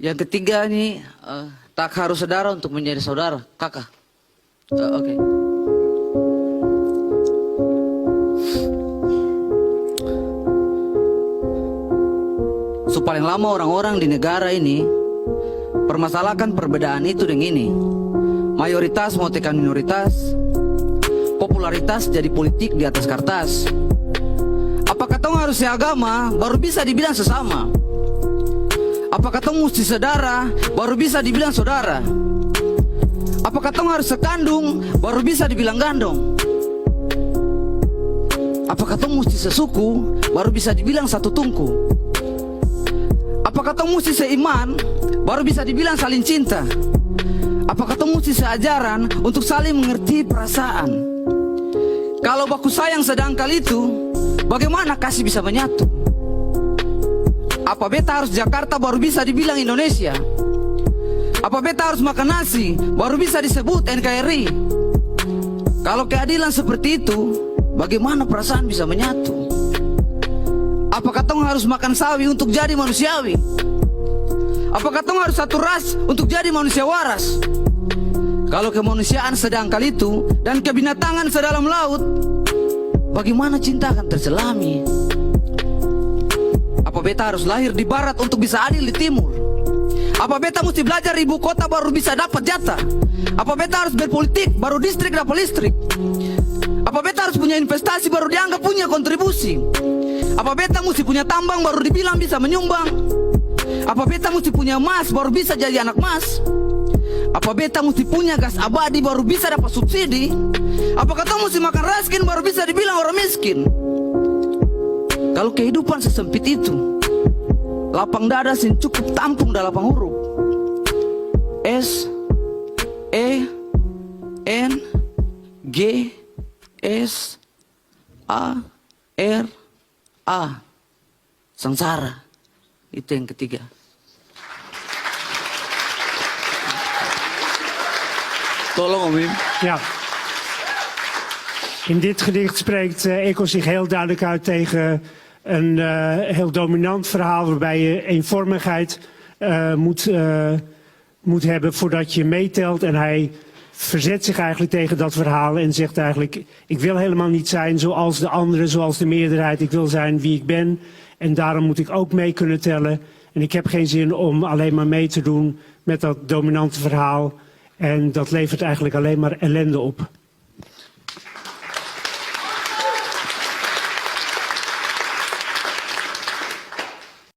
Yang ketiga ini, tak harus saudara untuk menjadi saudara, kakak. Oke. So paling lama orang-orang di negara ini permasalahkan perbedaan itu dengan ini. Mayoritas mau tekan minoritas, popularitas jadi politik di atas kertas. Apakah tong harus seagama baru bisa dibilang sesama? Apakah tong mesti saudara baru bisa dibilang saudara? Apakah tong harus sekandung baru bisa dibilang gandong? Apakah tong mesti sesuku baru bisa dibilang satu tungku? Apakah tong mesti seiman baru bisa dibilang saling cinta? Apakah tong mesti seajaran untuk saling mengerti perasaan? Kalau baku sayang sedangkal itu, bagaimana kasih bisa menyatu? Apa beta harus Jakarta baru bisa dibilang Indonesia? Apa beta harus makan nasi baru bisa disebut NKRI? Kalau keadilan seperti itu, bagaimana perasaan bisa menyatu? Apakah tong harus makan sawi untuk jadi manusiawi? Apakah tong harus satu ras untuk jadi manusia waras? Kalau kemanusiaan sedangkal itu dan kebinatangan sedalam laut, bagaimana cinta akan terselami? Apa beta harus lahir di barat untuk bisa adil di timur? Apa beta mesti belajar ibu kota baru bisa dapat jatah? Apa beta harus berpolitik baru distrik dapat listrik? Apa beta harus punya investasi baru dianggap punya kontribusi? Apa beta mesti punya tambang baru dibilang bisa menyumbang? Apa beta mesti punya emas baru bisa jadi anak emas? Apa beta mesti punya gas abadi baru bisa dapat subsidi? Apakah kamu mesti makan raskin baru bisa dibilang orang miskin? Kalau kehidupan sesempit itu, lapang dada sin cukup tampung dalam lapang huruf. S E N G S A R A, sengsara. Itu yang ketiga. Tolong Om Wim. Ja. In dit gedicht spreekt Eko zich heel duidelijk uit tegen een heel dominant verhaal waarbij je eenvormigheid moet hebben voordat je meetelt. En hij verzet zich eigenlijk tegen dat verhaal en zegt eigenlijk: ik wil helemaal niet zijn zoals de anderen, zoals de meerderheid. Ik wil zijn wie ik ben en daarom moet ik ook mee kunnen tellen. En ik heb geen zin om alleen maar mee te doen met dat dominante verhaal. En dat levert eigenlijk alleen maar ellende op.